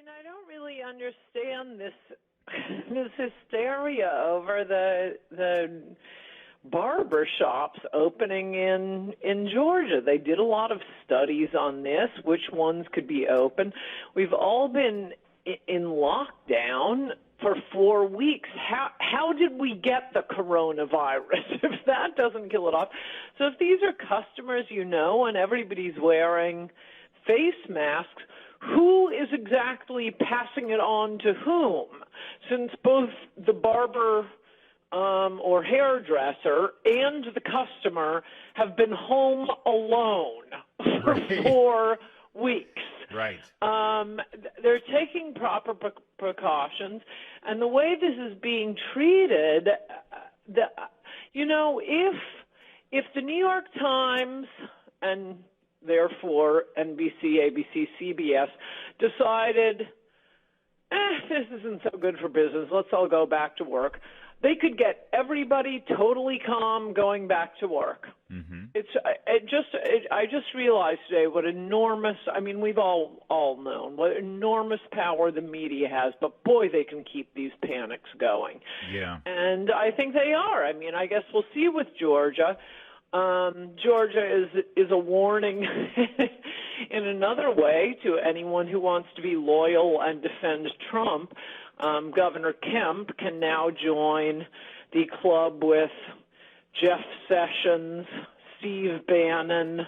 I don't really understand this this hysteria over the barber shops opening in Georgia. They did a lot of studies on this, which ones could be open. We've all been in lockdown for 4 weeks. How did we get the coronavirus if that doesn't kill it off? So if these are customers and everybody's wearing face masks, who is exactly passing it on to whom? Since both the barber or hairdresser and the customer have been home alone for 4 weeks. Right. They're taking proper precautions, and the way this is being treated, if the New York Times and therefore NBC, ABC, CBS decided, this isn't so good for business, let's all go back to work, they could get everybody totally calm going back to work. Mm-hmm. I just realized today what enormous, we've all known what enormous power the media has, but boy, they can keep these panics going. Yeah. And I think they are. I guess we'll see with Georgia. Georgia is a warning in another way to anyone who wants to be loyal and defend Trump. Governor Kemp can now join the club with Jeff Sessions, Steve Bannon,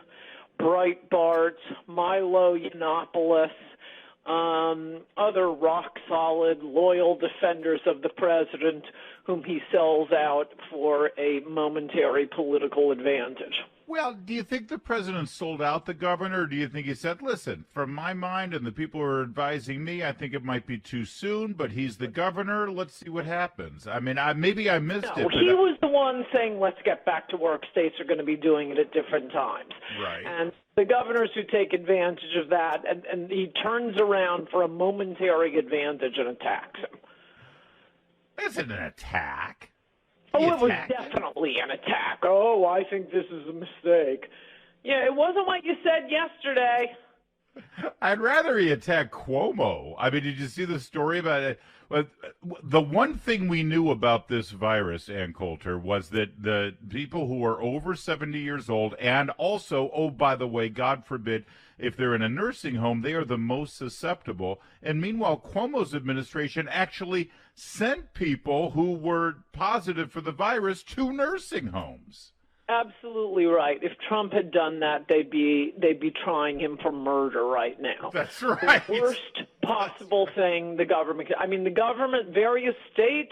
Breitbart, Milo Yiannopoulos, other rock-solid, loyal defenders of the president whom he sells out for a momentary political advantage. Well, do you think the president sold out the governor, or do you think he said, listen, from my mind and the people who are advising me, I think it might be too soon, but he's the governor, let's see what happens? Maybe I missed it. He was the one saying, let's get back to work. States are going to be doing it at different times. Right. And the governors who take advantage of that, and he turns around for a momentary advantage and attacks him. This isn't an attack. It was definitely an attack. Oh, I think this is a mistake. Yeah, it wasn't what you said yesterday. I'd rather he attack Cuomo. Did you see the story about it? The one thing we knew about this virus, Ann Coulter, was that the people who are over 70 years old, and also, oh, by the way, God forbid, if they're in a nursing home, they are the most susceptible. And meanwhile, Cuomo's administration actually sent people who were positive for the virus to nursing homes. Absolutely right. If Trump had done that, they'd be trying him for murder right now. That's right. The worst possible thing the government. The government, various state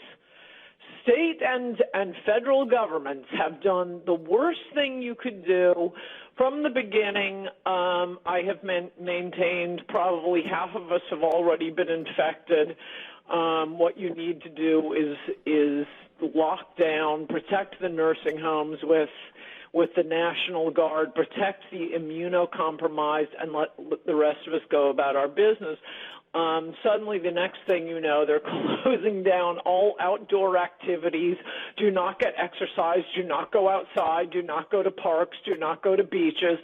and federal governments have done the worst thing you could do from the beginning. I have maintained probably half of us have already been infected. What you need to do is lock down, protect the nursing homes with the National Guard, protect the immunocompromised, and let the rest of us go about our business. Suddenly, the next thing you know, they're closing down all outdoor activities. Do not get exercise. Do not go outside. Do not go to parks. Do not go to beaches.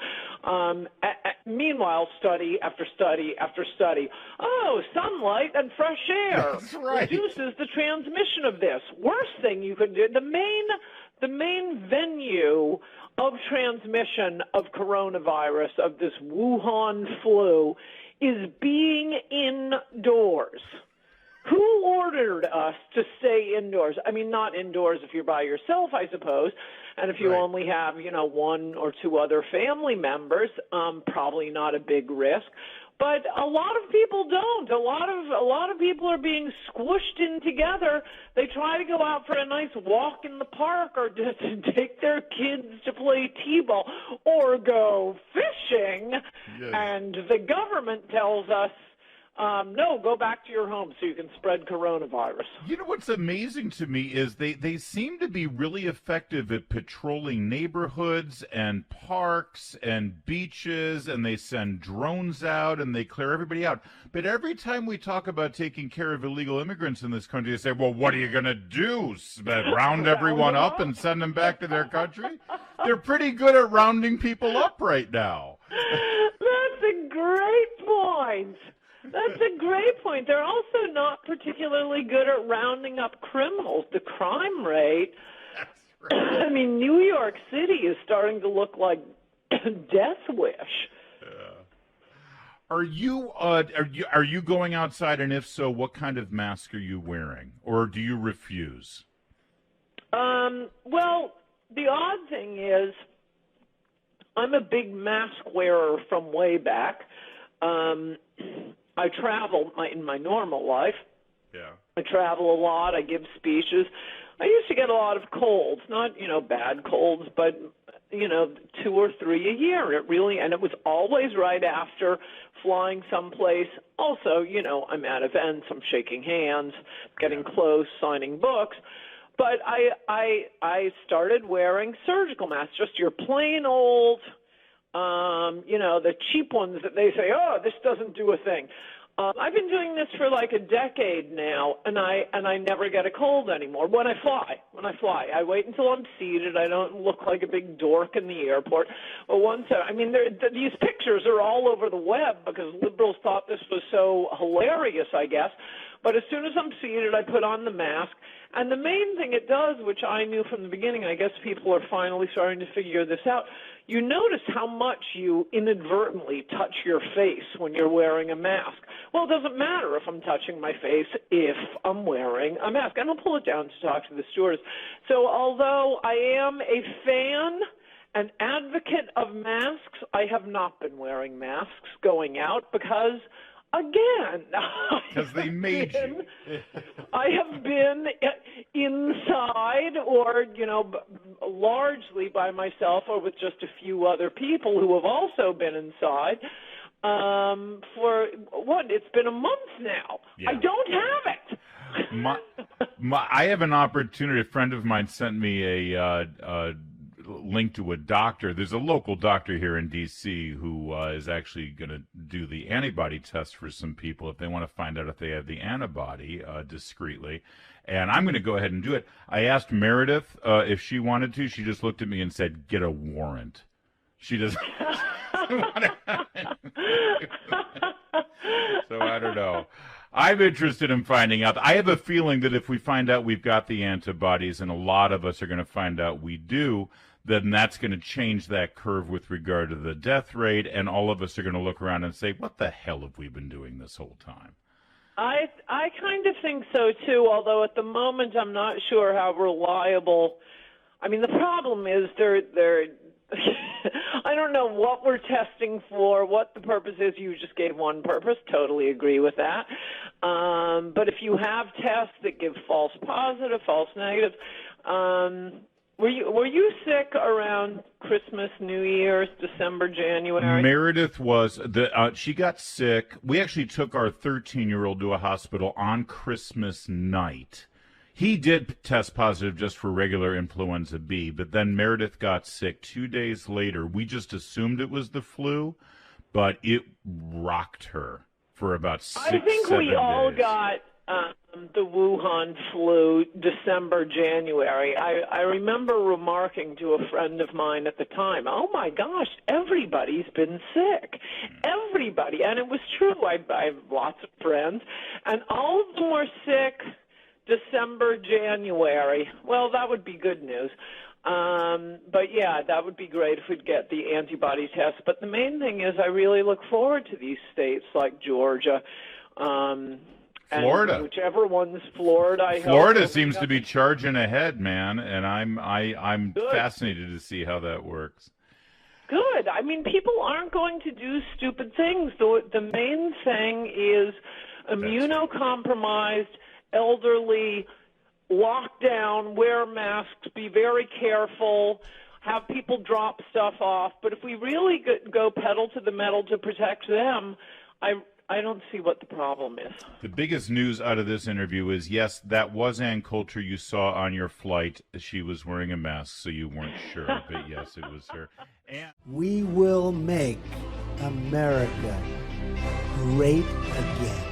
Meanwhile, study after study after study. Oh, sunlight and fresh air reduces the transmission of this. Worst thing you could do. The main venue of transmission of coronavirus, of this Wuhan flu, is being indoors. Who ordered us to stay indoors? Not indoors if you're by yourself, I suppose, and if you only have, one or two other family members, probably not a big risk. But a lot of people don't. A lot of people are being squished in together. They try to go out for a nice walk in the park, or just to take their kids to play t-ball, or go fishing. Yes. And the government tells us, no, go back to your home so you can spread coronavirus. You know what's amazing to me is they seem to be really effective at patrolling neighborhoods and parks and beaches, and they send drones out and they clear everybody out. But every time we talk about taking care of illegal immigrants in this country, they say, well, what are you going to do? Round everyone up and send them back to their country? They're pretty good at rounding people up right now. That's a great point. That's a great point. They're also not particularly good at rounding up criminals. The crime rate, That's right. I mean, New York City is starting to look like Death Wish. Are you going outside, and if so, what kind of mask are you wearing, or do you refuse? Well, the odd thing is, I'm a big mask wearer from way back. I travel in my normal life. Yeah. I travel a lot. I give speeches. I used to get a lot of colds, not, bad colds, but, 2 or 3 a year. And it was always right after flying someplace. Also, I'm at events, I'm shaking hands, getting close, signing books. But I started wearing surgical masks, just your plain old, the cheap ones that they say, oh, this doesn't do a thing. I've been doing this for like a decade now, and I never get a cold anymore when I fly. I wait until I'm seated. I don't look like a big dork in the airport. But these pictures are all over the web because liberals thought this was so hilarious, I guess. But as soon as I'm seated, I put on the mask. And the main thing it does, which I knew from the beginning, I guess people are finally starting to figure this out, you notice how much you inadvertently touch your face when you're wearing a mask. Well, it doesn't matter if I'm touching my face if I'm wearing a mask. And I'll pull it down to talk to the stewardess. So although I am a fan, an advocate of masks, I have not been wearing masks going out because, again, because they made you. I have been inside or, largely by myself or with just a few other people who have also been inside for, it's been a month now. Yeah. I don't have it. I have an opportunity. A friend of mine sent me a link to a doctor. There's a local doctor here in D.C. who is actually going to do the antibody test for some people if they want to find out if they have the antibody discreetly. And I'm going to go ahead and do it. I asked Meredith if she wanted to. She just looked at me and said, get a warrant. She doesn't want to. So I don't know. I'm interested in finding out. I have a feeling that if we find out we've got the antibodies, and a lot of us are going to find out we do, then that's going to change that curve with regard to the death rate, and all of us are going to look around and say, what the hell have we been doing this whole time? I kind of think so, too, although at the moment I'm not sure how reliable. I mean, the problem is they're I don't know what we're testing for, what the purpose is. You just gave one purpose. Totally agree with that. But if you have tests that give false positive, false negative, were you sick around Christmas, New Year's, December, January? Meredith was. She got sick. We actually took our 13-year-old to a hospital on Christmas night. He did test positive just for regular influenza B, but then Meredith got sick 2 days later. We just assumed it was the flu, but it rocked her for about 6-7 days. I think we all got the Wuhan flu December, January. I remember remarking to a friend of mine at the time, oh my gosh, everybody's been sick. Everybody. And it was true. I have lots of friends, and all of them were sick December, January. Well, that would be good news. But yeah, that would be great if we'd get the antibody test. But the main thing is I really look forward to these states like Georgia. Florida. Whichever one's Florida. Florida seems to be charging ahead, man, and I'm fascinated to see how that works. Good. I mean, people aren't going to do stupid things. The main thing is immunocompromised, elderly, lock down, wear masks, be very careful, have people drop stuff off. But if we really go pedal to the metal to protect them, I don't see what the problem is. The biggest news out of this interview is, yes, that was Ann Coulter you saw on your flight. She was wearing a mask, so you weren't sure. But yes, it was her. We will make America great again.